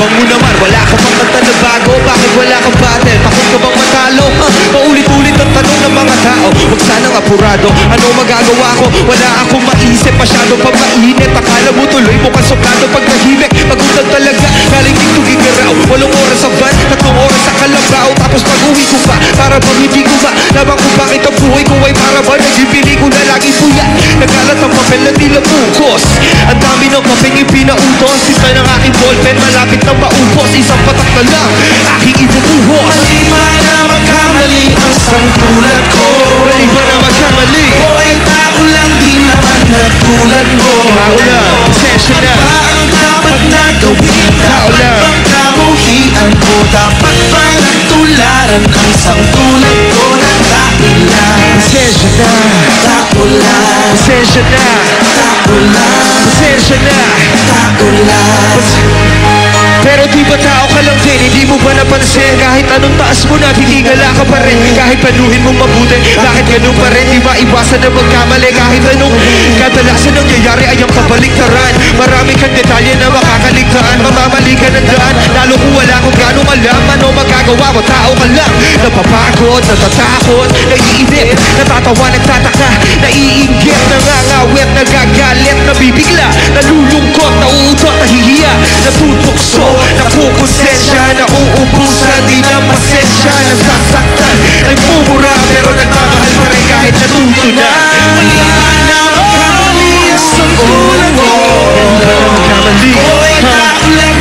Yabang mo naman, wala ka pang kanta na bago. Bakit wala kang battle? Takot ka bang matalo? Paulit-ulit ang tanong ng mga tao. Huwag sanang apurado, ano magagawa ko? Wala akong maisip, masyado pa mainit. Akala mo tuloy mo kasokado pag nahimik. Pagutag talaga, galing dito gigaraw. 8 oras sa van, 3 oras sa Calabao. Tapos pag-uwi ko pa, para bang hindi ko ba labang kung bakit ang buhay ko ay para ba nagibili ko na lagi puya. Nagalat ang papel na tila bukos. Ang dami ng kapeng ipinautos. Sita ng aking ballpen, malapit na maupos. Isang patak na lang, aking ibubuhos. Mali man na magkamali ang sangtulad ko. Mali ba na magkamali? O ay tao lang din naman na tulad mo. Tao lang, session na. Ba ang dapat na gawin? Tao lang. Dapat bang kamuhian ko? Dapat ba nagtularan ang sangtulad ko na tao lang? Session na. Tao lang. Session na. Tao lang. Session na. Tao lang. Pero di ba tao ka lang din? Hindi mo ba napansin? Kahit anong taas mo na, tigigala ka pa rin. Kahit panuhin mong mabuti, bakit ganun pa rin? Di ba iwasan na magkamali? Kahit anong kadalasan nangyayari ay ang kabaliktaran. Marami kang detalye na makakaligtaan. Mamamali ka ng daan, lalo kung wala kung gano'ng alam. Ano magagawa mo? Tao ka lang. Napapagod, natatakot, naiinip, natatawa, nagtataka, naiinggit, nangangawit, nagagalit, nabibigla, nalulungkot, nauutot, nahihiya, natutokso, nakukonsensya, nauubusan, di na pasensya, nasasaktan, nagmumura, pero nagmamahal pa rin kahit natuto na. Mali man na magkamali ang sangtulad ko. Magkamali,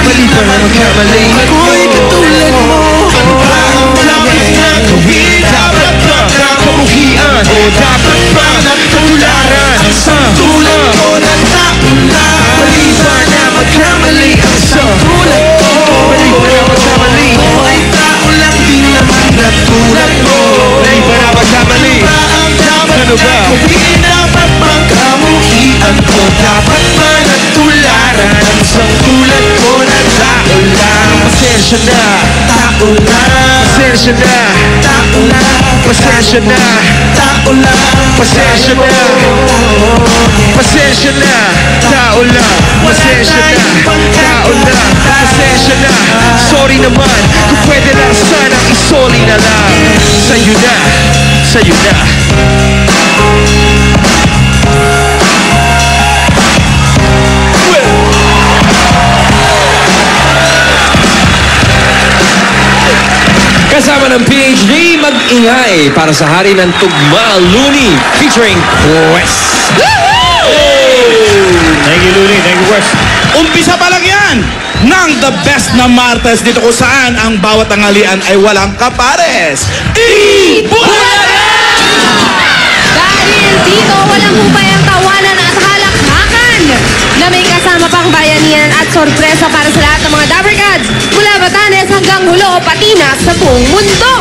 mali pa na magkamali. Ako'y katulad mo. Ano ba ang dapat na gawin? Dapat ba kamuhian? O dapat ba nagtularan ang sangtulad ko na tao lang? Mali ba na magkamali ang sangtulad ko? Mali pa na magkamali. O ay tao lang din naman na tulad mo. Mali pa na magkamali. Ano ba ang dapat Ano ba? na gawin? Dapat bang kamuhian ko? Dapat ba nagtularan ang sangtulad ko na tao lang? Pasensya na, Tao lang. pasensya na, Tao lang. pasensya na, Tao lang. pasensya na, pasensya na, tao lang, pasensya na, tao lang, pasensya na, sorry naman, kung pwede lang sana isoli na lang, sa'yo na, sa'yo na. Kasama ng PhD, mag-ingay para sa hari ng Tugma Looney featuring Quest. Thank you, Looney. Thank you, Wes. Umpisa pa lang yan ng the best na Martes dito kung saan ang bawat tanghalian ay walang kapares. Ibulaga! Dahil dito walang hupay ang tawanan at halakhakan na may kasama pang bayanihan at sorpresa para sa lahat ng mga Dabbercats mula Batanes hanggang Hulo, pati na sa buong mundo.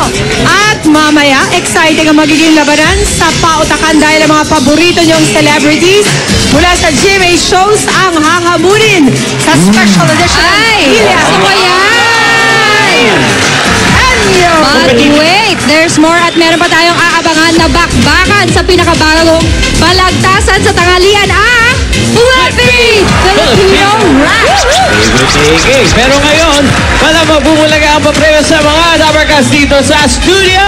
At mamaya, exciting ang magiging labanan sa pautakan dahil ang mga paborito niyong celebrities mula sa GMA shows ang hahamunin sa special edition ng Ay! Pilihan. Gusto ko yan! But wait, there's more at meron pa tayong aabangan na bakbakan sa pinakabagong balagtasan sa tanghalian ang Flippy Filipino Rap! Favorite. Pero ngayon, wala mabubulaga ang papremyo sa mga Dabbercats dito sa studio!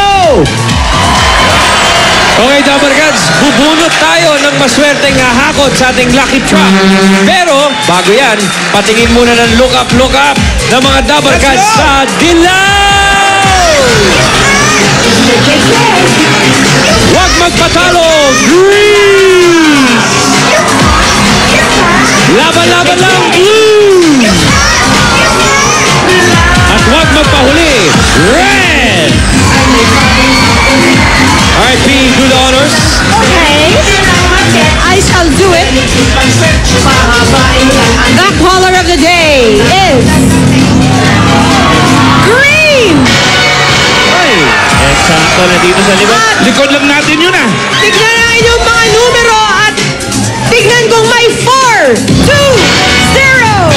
Okay, Dabbercats, bubunot tayo ng maswerteng hakot sa ating lucky truck. Pero, bago yan, patingin muna ng look up ng mga Dabbercats sa Dilaw! Huwag magpatalo! Grease! Laban-laban lang! Blue! At huwag magpahuli! Red! Alright, P, do the honors. Okay, I shall do it. The color of the day is green! Ay, eksakto na dito sa likod. Likod lang natin yun ah. Tignan na inyong mga numero at tignan kung may 4, 2, 0!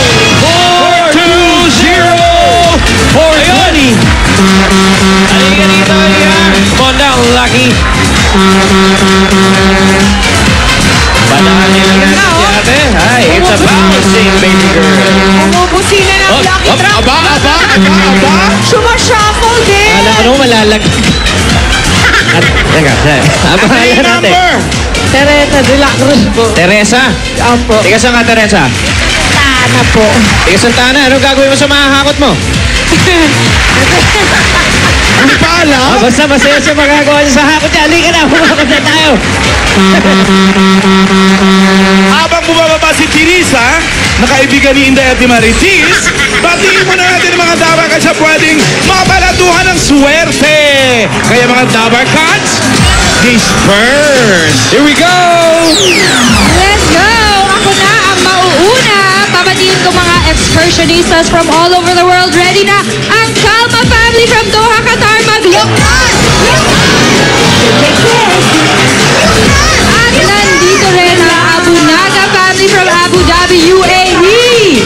4-2-0! 420! Halika dito, halika! Come on down, Lucky! Banahan nila natin si ate. Hi, it's a bouncing baby girl. Umubusina ng Lucky Trap. Aba. Sumashuffle din. Alam ko naman malalag. At, teka, abangan natin. Number. Teresa de la Cruz po. Teresa. Opo. Tiga saan ka, Teresa? Tana po. Tiga Santana. Anong gagawin mo sa mahahakot mo? Hindi pa alam. Basta masaya siya magagawa niya sa hakot niya. Halika na, humakot na tayo. Habang bumababa si Teresa, na kaibigan ni Inday at ni Maritis, batiin mo na natin ang mga dabarkans sa pwedeng mapalatuhan ng swerte. Kaya mga dabarkans, disperse. Here we go! Let's go! Ako na ang mauuna. Papatiin ko mga excursionistas from all over the world. Ready na ang Calma family from Doha, Qatar. Mag-look on! At nandito rin ang Abu Naga family from Abu Dhabi, UAE.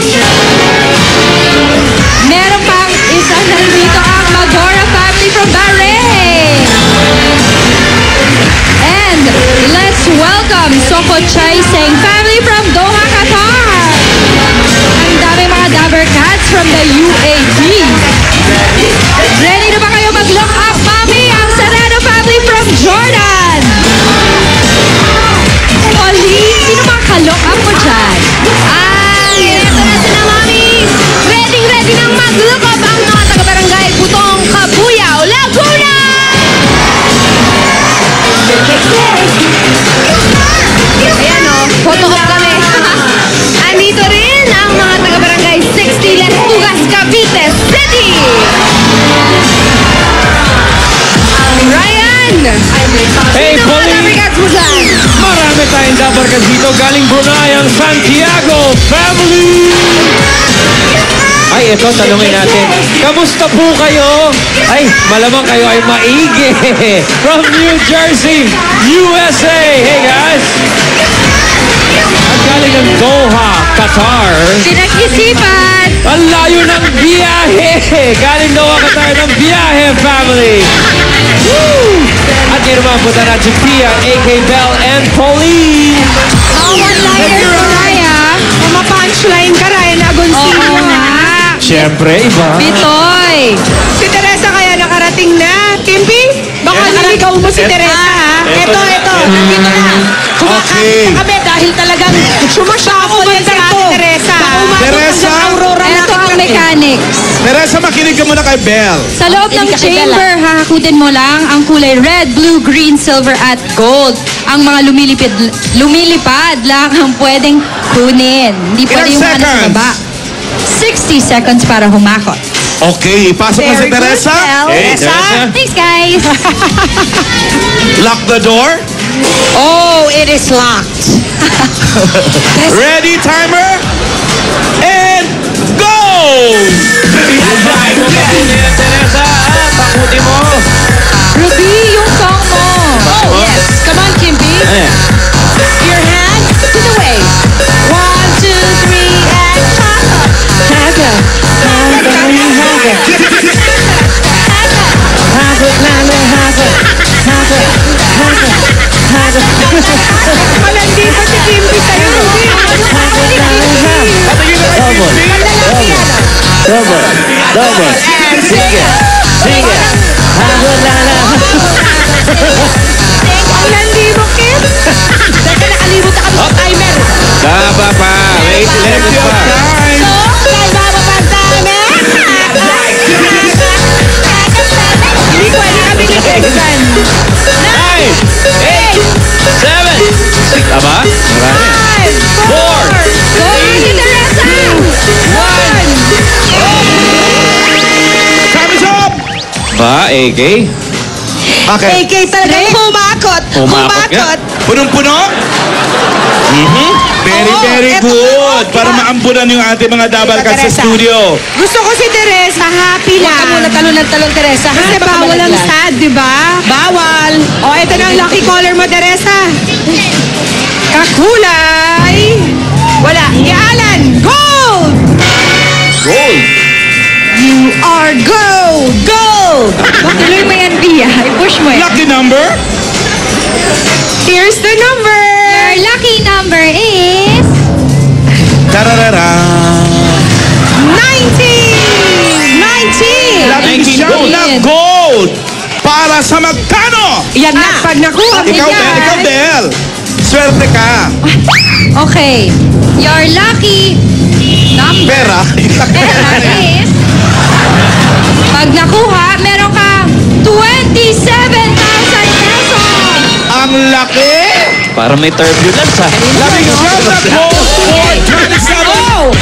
Meron pang isa nandito ang Magora family from Bahrain. And let's welcome Soko Chaiseng family from Doha, Qatar. Ang dami mga Dabber Cats from the UAE. Ready na ba kayo mag-look up, mami? Ang Serrano family from Jordan. Oli, sino mga ka-look up mo dyan? Ito na sila, mami. Ready nang mag-look up ang mga taga-barangay Putong, Kabuyao, Laguna. Ayan o, photo op kami. Andito rin ang mga taga-barangay 60 Las Tugas, Cavite City. Ryan! Hey, Sino mga Pauline! taga-barangay mo dyan? Marami tayong dabarkas dito. Galing Brunei ang Santiago family! Ay, ito, tanungin natin. Kamusta po kayo? Ay, malamang kayo ay maigi. From New Jersey, USA. Hey, guys! At galing ng Doha, Qatar. Pinag-isipan! Ang layo ng biyahe! Galing Doha, Qatar ng biyahe family! Woo! At ngayon naman punta natin Pia, A.K. Bell, and Pauline! Mga one-liners ko, Raya. Kung ma-punchline ka, Ryan Agoncillo. Oo nga. Siyempre, iba. Bitoy! Si Teresa kaya nakarating na. Kimpi, baka naligaw mo si Teresa, ha? Ito. Nandito na. Kumakanta Okay. kami dahil talagang sumashuffle yan si Ate Teresa. Baka umabot Teresa? hanggang Aurora na Ito ang mechanics. Teresa, makinig ka muna kay Belle. Sa loob ng chamber, hahakutin mo lang ang kulay red, blue, green, silver at gold. Ang mga lumilipad lang ang pwedeng kunin. Hindi pwede Ilang yung mga nasa seconds? baba. 60 seconds para humakot. Okay, pasok na si Very good, Teresa. Belle. Hey, Teresa. Teresa. Thanks, guys! Lock the door. Oh, it is locked. Ready, timer. And go! Teresa, pakuti mo. Ruby, yung song mo! Oh, yes. Come on, Kimpi. Ayan. Your hand to the waist. 1, 2, 3, and haka. Malandi pa si Kimpi sa'yo. Patingin na kay Kimpi. Double. Sige. Malandi mo, Kim. Teka, nakalimut na kami sa timer. Baba pa. Wait, let Plenty of pa. time. So, kalbaba pa ang timer. Hindi pwede kami nag-extend. 9, 8, 7, 6. Aba? Marami. 4, Go, Ate Teresa! 1. Time is up. Ba, AK? Okay. AK talagang humakot. Humakot nga. Punong-puno? Very eto, good. eto, Para diba? maambunan yung ating mga dabarkans sa Teresa. studio. Gusto ko si Teresa, happy lang. Huwag ka muna talon ng talon, Teresa. Kasi Baka bawal ang malaglag. sad, di ba? Bawal. O, ito na ang lucky caller mo, Teresa. Kakulay. Wala. Alan, gold! Gold. You are gold! Gold! Tuloy mo yan, Pia. I-push mo yan. Lucky number. Here's the number! Your lucky number is... Tararara. 90! gold para sa magkano? Yan na. Pag nakuha mo Ikaw, yan. Bel. Ikaw, Bel. Swerte ka. Okay. Your lucky number. Pera. Pera is... Pag nakuha, meron ka 27,000 pesos. Ang laki. Para may turbulence ha. Lamig siya na gold for 27,000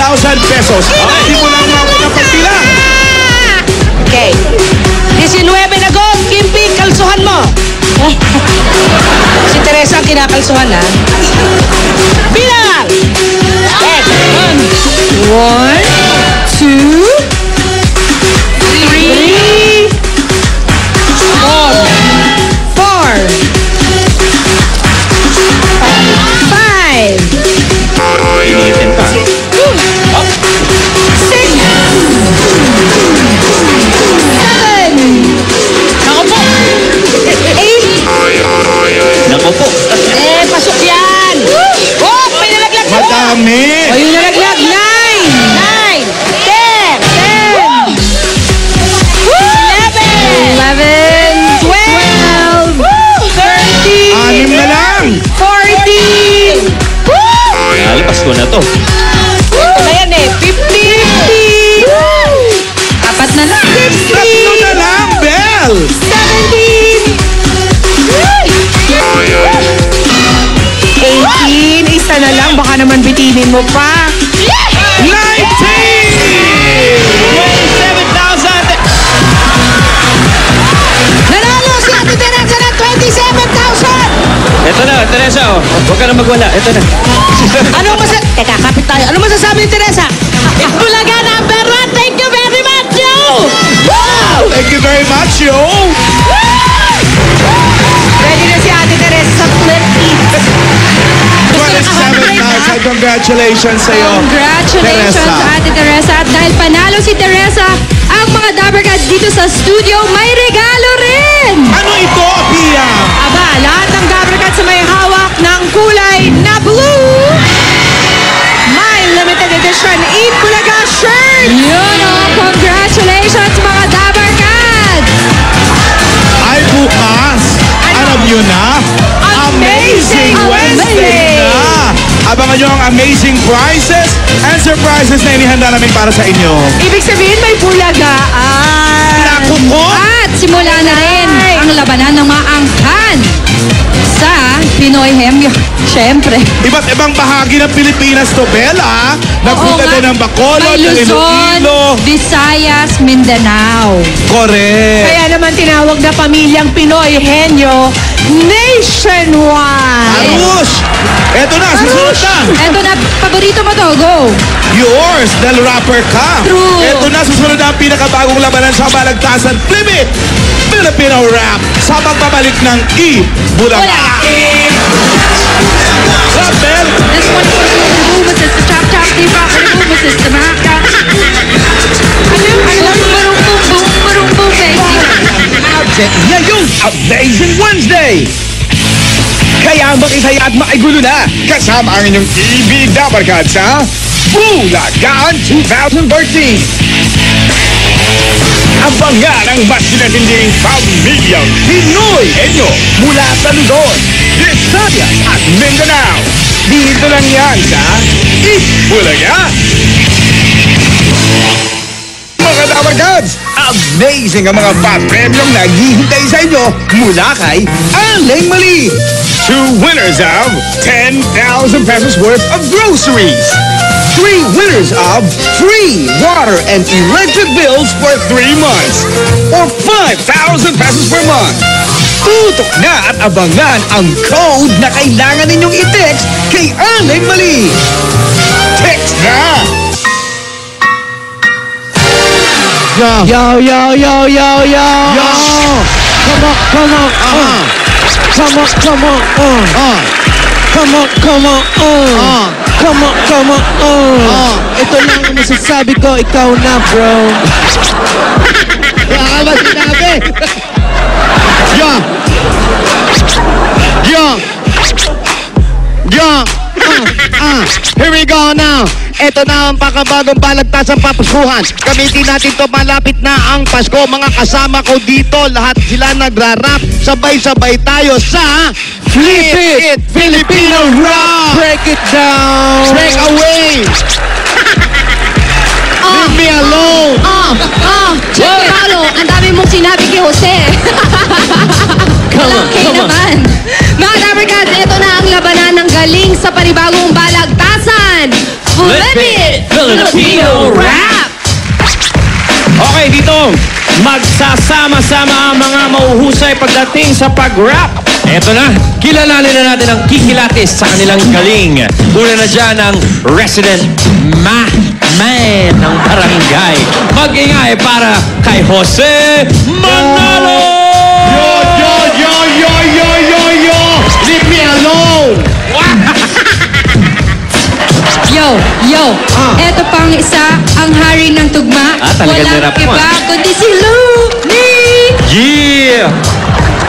pesos. Hindi mo lang napagpila. Okay. 19 na gold. Kimpi, kalsuhan mo. Si Teresa ang kinakalsuhan, ha? Bilang! 1, 2, 3, 4, 5, Iniitin pa. 6, 7, 8, Nako po. pasok yan! Oh, may nalaglag na! Madami. O, yung nalaglag, 9, 10, 11, 12, 13, Anim na lang. 14, Nalipas ko na to. ito na yan eh, 50, Apat na lang. 60, Tatlo na lang, Bel. 17, 18, isa na lang, baka naman bitinin mo pa. 19! 27,000! Nanalo si Ate Teresa ng 27,000! Ito na, Teresa. Oh. Huwag ka na magwala. Ito na. Anong Teka, kapit tayo. Ano masasabi ni Teresa? Itbulaga number 1. Thank you very much, yo! Wow! Thank you very much, yo. Ready na si Ate Teresa sa flip eat. 27,000. Congratulations sa'yo. Congratulations, Teresa. Ate Teresa. At dahil panalo si Teresa, ang mga Dabber Cats dito sa studio may regalo rin! Ano ito, Pia? Aba, lahat ng Dabber Cats sa may hawak ng kulay na blue. May limited edition Itbulaga shirt. Yun o! Congratulations, mga Dabber Cats! Ay, bukas. Alam nyo na. Amazing Wednesday na. Abangan nyo ang amazing prizes and surprises na inihanda namin para sa inyo. Ibig sabihin may bulagaan. Naku ko! At simula na rin ang labanan ng mga angkan sa Pinoy Hemyo. Siyempre. Iba't ibang bahagi ng Pilipinas to, Bella. Nagpunta nga. din ng Bacolod, May ng Luzon, Iloilo. Visayas, Mindanao. Correct. Kaya naman tinawag na pamilyang Pinoy Henyo nationwide. Arush! Eto na, susunod na. Eto na, paborito mo to. Go! Yours, dahil rapper ka. True. Eto na, susunod na ang pinakabagong labanan sa Balagtasan. Flip it! Filipino Rap sa pagbabalik ng Bulaga. Rap, Bel! This one for the boomers, it's the chop chop, the rock, the boomers, it's the maka. Boom, boom, baby. Ngayong Amazing Wednesday! Kaya makisaya at makigulo na kasama ang inyong TV Dabber Cats sa Bulagaan 2013. Abangan ang mas sinatinding pamilyang Pinoy Henyo mula sa Luzon, Visayas at Mindanao. Dito lang yan sa Itbulaga. Mga Dabber Cats, amazing ang mga pa-premyong naghihintay sa inyo mula kay Aling Mali. 2 winners of 10,000 pesos worth of groceries. 3 winners of free water and electric bills for 3 months. Or 5,000 pesos per month. Tutok na at abangan ang code na kailangan ninyong i-text kay Aling Mali. Text na! Yo, yo, yo, yo, yo. Come on, come on. Come on, come on. Come on, come on. Come on, come on. Ito lang ang masasabi ko, ikaw na, bro. Wala ka ba sinabi? Yo. Yo. Yo. Here we go now. Ito na ang pakabagong balagtasang papasuhan. Gamitin natin to, malapit na ang Pasko. Mga kasama ko dito, lahat sila nagra-rap. Sabay-sabay tayo sa Flip It Filipino Rap! Break it down. Break away! Leave me alone! Check Paolo, ang dami mong sinabi kay Jose. Walang K naman. Mga Dabarkads, ito na ang labanan ng galing sa panibagong balagtasan. Flip It Filipino Rap! Okay, dito, magsasama-sama ang mga mauhusay pagdating sa pag-rap. Eto na, kilalanin na natin ang kikilatis sa kanilang galing. Una na dyan ang resident man ng barangay. Mag-ingay para kay Jose Manalo! Yo, yo, yo, yo, yo, yo, yo! Leave me alone! Yo, eto pang isa, ang hari ng tugma. Talagang Walang nirap mo, iba, kundi si Looney. Yeah!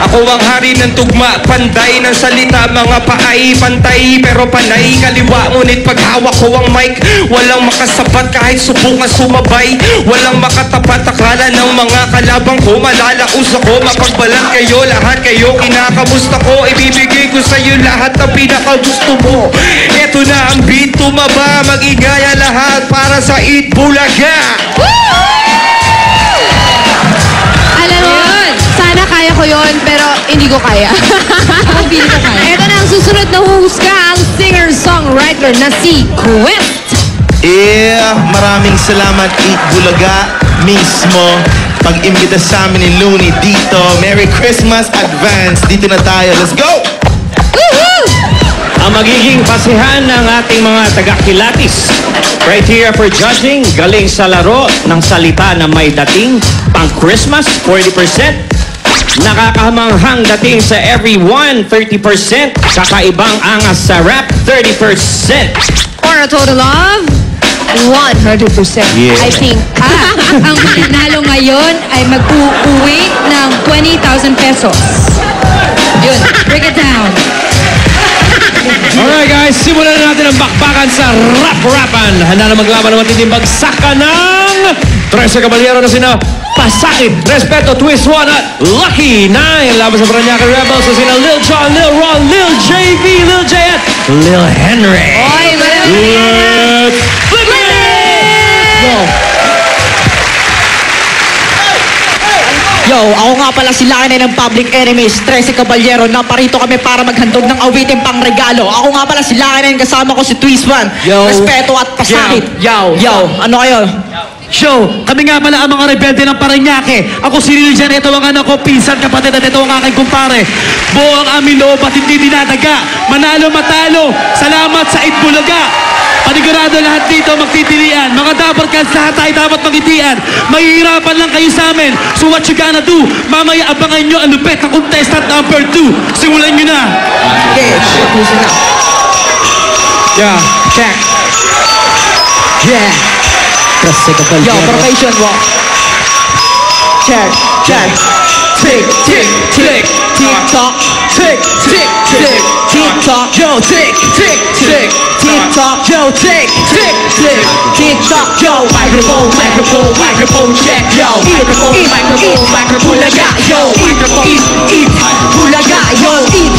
Ako ang hari ng tugma, panday ng salita, mga paay, pantay, pero panay, kaliwa, ngunit paghawak ko ang mic, walang makasapat kahit subukan sumabay, walang makatapat, akala ng mga kalabang ko, malalaos ako, mapagbalat kayo, lahat kayo, kinakamusta ko, ibibigay ko sa'yo lahat ng pinakagusto mo. Eto na ang beat, tumaba, mag-igaya lahat para sa Eat Bulaga! Alam mo, sana kaya ko yon pero hindi ko kaya. Ako hindi ko kaya. Ito na ang susunod na huhusga, ang singer-songwriter na si Quest. Yeah, maraming salamat Eat Bulaga mismo. Pag-imbita sa amin ni Looney dito. Merry Christmas advance. Dito na tayo. Let's go! Woohoo! Ang magiging pasihan ng ating mga taga-kilatis. Criteria for judging, galing sa laro ng salita na may dating, pang Christmas, 40%. Nakakahamanghang dating sa everyone, 30%. Kakaibang angas sa rap, 30%. For a total of 100%. Yeah. I think. Ang mananalo ngayon ay mag-uwi ng 20,000 pesos. Yun, break it down. Alright guys, simulan na natin ang bakbakan sa rap-rapan. Handa na maglaban ng matinding bagsakan ng 13 kabalyero na sina Pasakit, Respeto, Twist One at Lucky 9. Laban sa Paranaque Rebels na sina Lil Jon, Lil Ron, Lil JV, Lil J at Lil Henry. Oy, Let's flip it! Go! Yo, ako nga pala si Laki ng Public Enemies, 13 Caballero. Naparito kami para maghandog ng awitin pang regalo. Ako nga pala si Laki kasama ko si Twist One. Yo. Respeto at Pasakit. Yo. Ano kayo? Show, kami nga pala ang mga rebelde ng Paranaque. Ako si Lil Jan, ito ang anak ko, pinsan, kapatid, at ito ang aking kumpare. Buo ang aming loob at hindi dinadaga. Manalo, matalo. Salamat sa Eat Bulaga. Panigurado lahat dito magtitilian. Mga Dabarkads, lahat tayo dapat magtitian. Mahihirapan lang kayo sa amin. So what you gonna do? Mamaya abangan nyo ang lupet na contestant number 2. Simulan nyo na. Okay, listen na. Yeah, check. Yeah. Yo, formation walk. Check. Tick, tick, tick. Tick tock. Tick, tick, tick. Tick tock. Yo, tick, tick, tick. Tick tock. Yo, tick, tick, tick. Tick tock. Yo, microphone, check. Yo, microphone, bulaga. Yo, eat, bulaga. Yo, eat,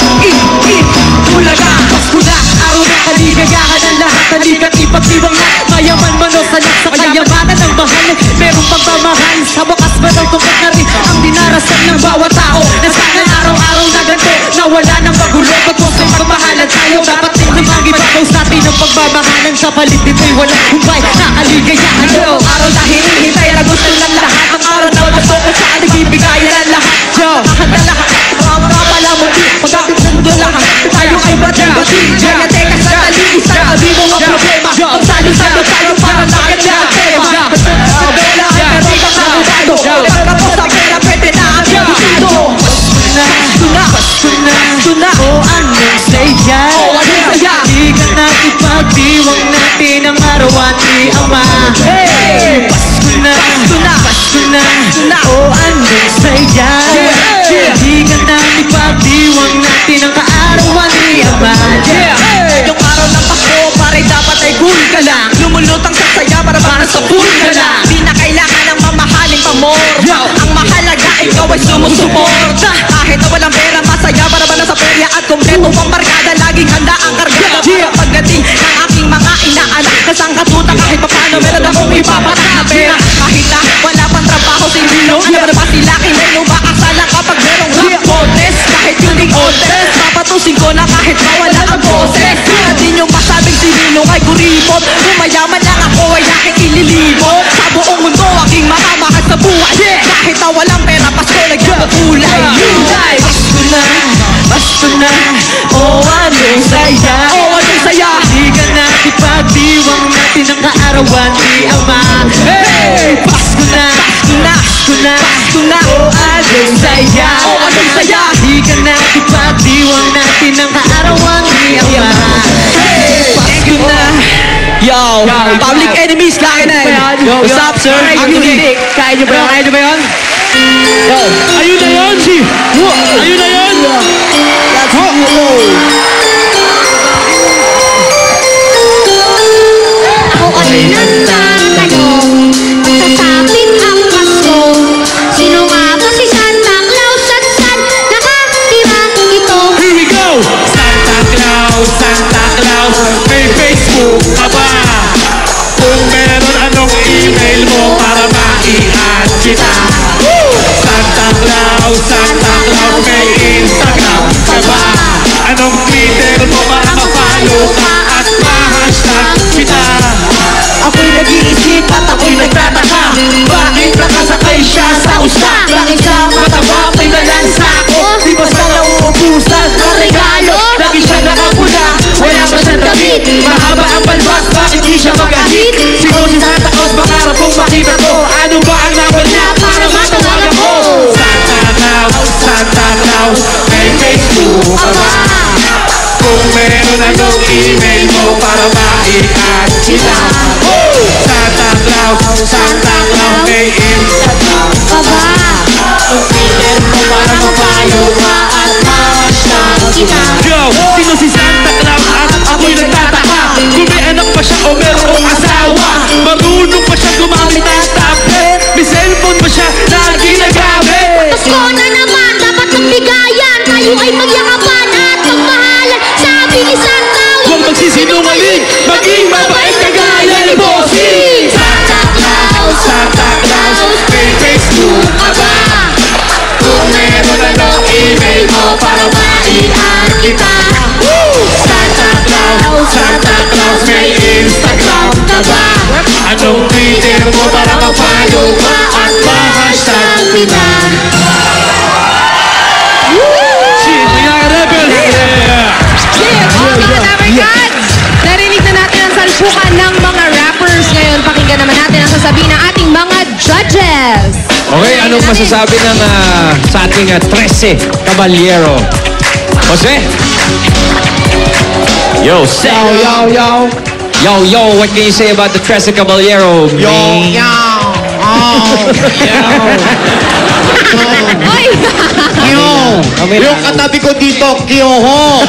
bulaga. Paskuna, araw na kaligaya ka ng lahat. Halikat, ipagtibang na. Mayaman, manos, anak sa kayamanan ng mahal. Merong pagmamahal. Sa wakas ba daw tungkol na rin ang dinarasan ng bawat tao. Na sana araw-araw na ganito na wala nang magulo. Pagkos ay magmahalan tayo. Dapat din lumagi babaw sa atin ang pagmamahalan. Sa palit nito'y walang humpay na kaligayahan. Araw na hinihintay na gusto ng lahat. Ang araw na matoko sa aligbigayan ang lahat. Handa lahat. Pala mo di pagkakit mundo lahat. Tayo ay bati-bati. Kaya teka sandali. Isang tabi mo ang problema. Pagsalo-salo tayo para lahat na ang tema. Sa bela ay meron kang nakudado. Pagkakos sa pera pwede na ang butido. Suna o anong saya. Di ka na ipagdiwang natin ang arawan ni Ama. na, oh anong saya, oh anong saya. Di ka na ipagdiwang natin ang kaarawan ni Ama. Hey! Pasko na, Pasko na, Pasko na, oh anong saya, oh anong saya. Di ka na ipagdiwang natin ang kaarawan ni Ama. Hey! Pasko na. Yo, Public Enemies, kaya na yan. What's up, sir? Ang unique. Kaya nyo ba yun? Kaya nyo ba yun? Yo. Ayun na yun, si! Ayun na yun! Ako ay nagtatanong, sasapit ang Pasko. Sino nga ba si Santa Claus at saan nakatira ito? Here we go! Santa Claus, may Facebook ka ba? Kung meron, anong email mo para ma-i-add kita? Santa Claus, may Instagram ka ba? Anong Twitter mo para ma-follow ka at ma-hashtag kita? Ako'y nag-iisip at ako'y nagtataka. Bakit nakasakay siya sa usa? Bakit siya mataba? May balansa ako. Di ba sa nauubusan ng regalo? Lagi siya nakapula, wala pa siyang damit. Mahaba ang balbas, bakit di siya magahit? Siguro si Santa Claus, pangarap kong makita ko. Ano ba ang number niya para matawagan ko? Santa Claus, may Facebook ka ba? Kung meron, anong email mo para ma-i-add kita? Santa Claus, may Instagram ka ba? Ang Twitter mo para ma-follow ka at ma-hashtag kita. Yo, sino si Santa Claus at ako'y nagtataka? Kung may anak pa siya o merong asawa, marunong pa siya gumamit ng tablet, may cellphone pa siya na ginagamit. Pasko na naman, dapat magbigayan. Tayo ay magyakapan at magmahalan. Sabi ni Santa, Huwag magsisinungaling, maging mabait kagaya ni Bossing. Santa Claus, may Facebook ka ba? Kung meron, anong email mo para ma-i-add kita? Santa Claus, may Instagram ka ba? Anong Twitter mo para ma-follow ka at ma-hashtag kita? Shit, mga rebel! Mga Dabarkads! Narinig na natin ang salpukan ng mga rappers. Ngayon, pakinggan naman natin ang sasabihin ng ating mga judges. Okay, anong masasabi ng sa ating 13 Caballero? Jose? Yo, say. Yo, what can you say about the 13 Caballero? Oy! Yung katabi ko dito, Kiyoho.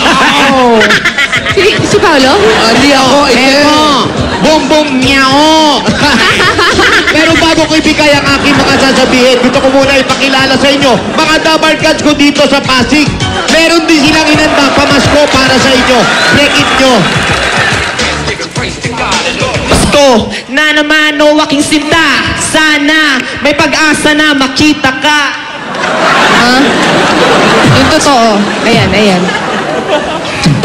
Si Paolo? Hindi ako, ito. Bum bum meow. Pero bago ko ibigay ang aking mga sasabihin, gusto ko muna ipakilala sa inyo, mga Dabarkads ko dito sa Pasig. Meron din silang inandang pamasko para sa inyo. Check it nyo. Pasko na naman o aking sinta. Sana may pag-asa na makita ka. Yung totoo. Ayan.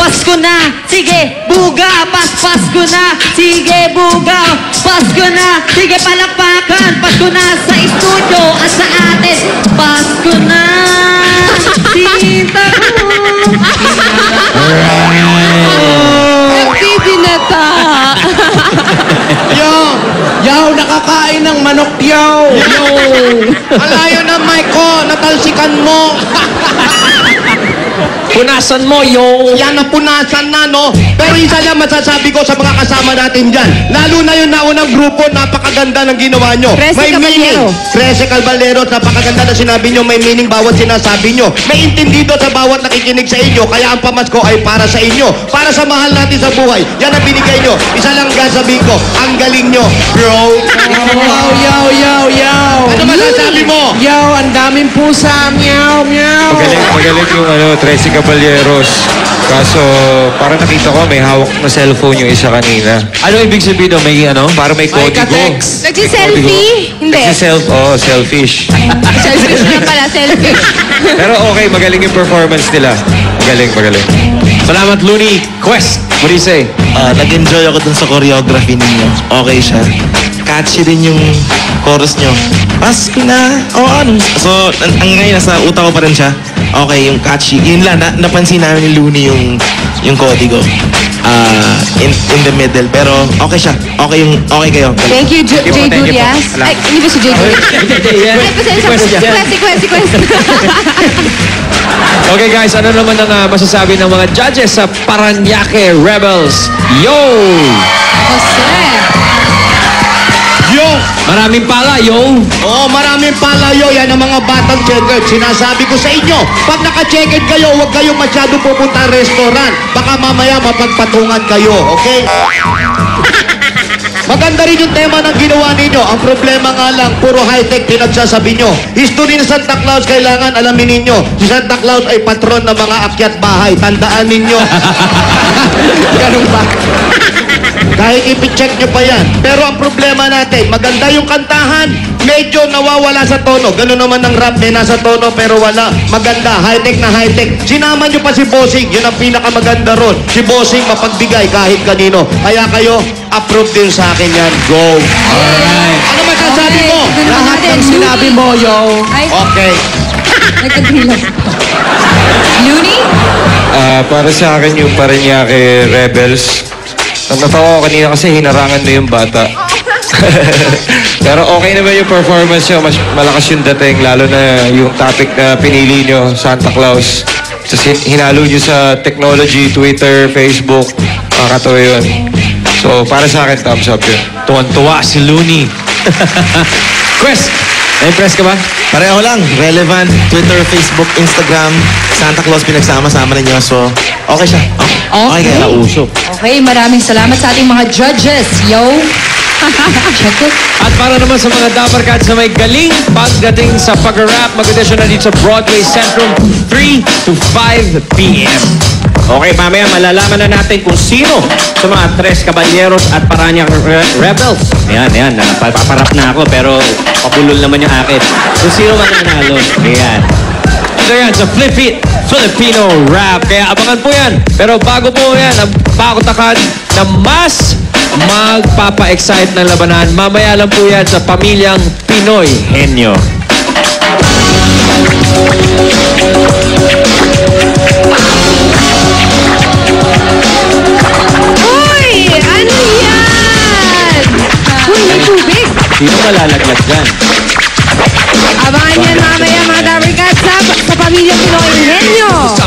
Pasko na, sige, buga, Pasko na, sige, buga, Pasko na, sige, palakpakan, Pasko na sa studio at sa atin, Pasko na, sinta ko. Binata. Yo, nakakain ng manok, yo. Alayo na, Maiko, natalsikan mo. Punasan mo, yo! Yan ang punasan na, no? Pero isa lang masasabi ko sa mga kasama natin dyan. Lalo na yung naunang grupo, napakaganda ng ginawa nyo. 13 Caballero. 13 Caballero, napakaganda na sinabi nyo. May meaning bawat sinasabi nyo. May intindido sa bawat nakikinig sa inyo. Kaya ang pamasko ay para sa inyo. Para sa mahal natin sa buhay. Yan ang binigay nyo. Isa lang sasabihin ko, ang galing nyo, bro. Yo. Ano masasabi mo? Yo, ang daming pusa, meow. Magaling yung 13 Caballeros. Kaso, para nakita ko, may hawak na cellphone yung isa kanina. Ano ibig sabihin doon? May para may kodigo. Nagsiselfie? Hindi. Selfish. Selfish na pala, selfish. Pero okay, magaling yung performance nila. Magaling. Salamat, Looney. Quest, what do you say? Nag-enjoy ako dun sa choreography ninyo. Okay siya. Catchy din yung chorus nyo. Pasko na. Ano? So, ang ngayon, nasa utak ko pa rin siya. Okay, yung catchy. Yun lang, napansin namin ni Looney yung kodigo. In the middle. Pero, okay siya. Okay kayo. Thank you, J. Julias. Ay, hindi ba si J. Julias? Ay, pasensya. Quest. Okay guys, ano naman ang masasabi ng mga judges sa Parañaque Rebels? Yo! Jose. Yo! Maraming pala, yo! Oo, maraming palayo. Yan ang mga batang checkered. Sinasabi ko sa inyo, pag naka-checkered kayo, huwag kayong masyadong pupunta restaurant. Baka mamaya mapagpatungan kayo, okay? Maganda rin yung tema ng ginawa ninyo. Ang problema nga lang, puro high-tech pinagsasabi nyo. History ni Santa Claus, kailangan alamin ninyo. Si Santa Claus ay patron ng mga akyat bahay. Tandaan ninyo. Ganun ba? Kahit ipicheck nyo pa yan. Pero ang problema natin, maganda yung kantahan, medyo nawawala sa tono. Ganun naman ang rap, may nasa tono pero wala. Maganda, high-tech na high-tech. Sinama nyo pa si Bossing, yun ang pinakamaganda ron. Si Bossing mapagbigay kahit kanino. Kaya kayo, approve din sa akin yan. Go! Alright. Ano masasabi mo? Lahat ng sinabi mo, yo. Ay, Okay. nagkagrilas. Looney? Para sa akin yung Parañaque Rebels. Natawa ko kanina kasi hinarangan mo yung bata. Pero okay naman yung performance nyo. Mas malakas yung dating, lalo na yung topic na pinili nyo, Santa Claus. Hinalo nyo sa technology, Twitter, Facebook. Makakatawa yun. So, para sa akin, thumbs up yun. Tuwan-tuwa si Looney. Quest, na-impress ka ba? Pareho lang. Relevant. Twitter, Facebook, Instagram. Santa Claus pinagsama-sama ninyo. So, okay siya. Okay kayo. Nauso. Okay, maraming salamat sa ating mga judges. Yo! Check it. At para naman sa mga dabarkad sa may galing pagdating sa pag-rap, mag-audition na dito sa Broadway Centrum 3 to 5 p.m. Okay, mamaya malalaman na natin kung sino sa mga Tres Caballeros at Parañaque Rebels. Ayan, paparap na ako pero pabulol naman yung akin. Kung sino mananalo. Ayan. Ito yan sa Flip It Filipino Rap. Kaya abangan po yan. Pero bago po yan, ang pakutakan na mas magpapa-excite ng labanan. Mamaya lang po yan sa Pamilyang Pinoy Henyo. Uy! Ano yan? Uy, may tubig. Sino malalaglag dyan? Abangan yan mamaya mga dabarkad sa Pamilyang Pinoy Henyo.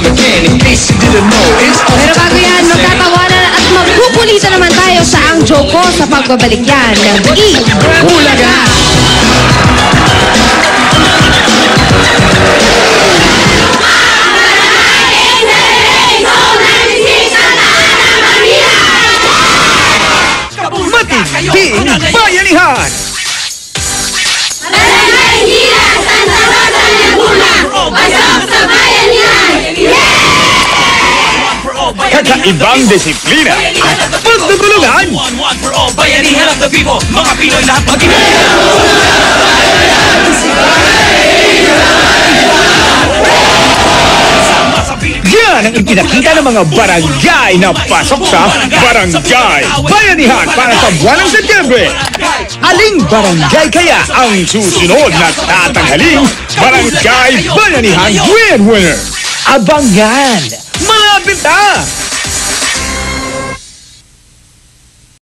Pero bago yan, magtatawanan at magkukulitan naman tayo sa Ang Joko sa pagbabalik yan ng Bulaga. Matinding Bayanihan! Kakaibang disiplina at pagtutulungan! Bayanihan of the people, mga Pinoy lahat Yan ang ipinakita ng mga barangay na pasok sa Barangay Bayanihan para sa buwan ng Setyembre. Aling barangay kaya ang susunod na tatanghaling Barangay Bayanihan Grand Winner? Abangan! Malapit na!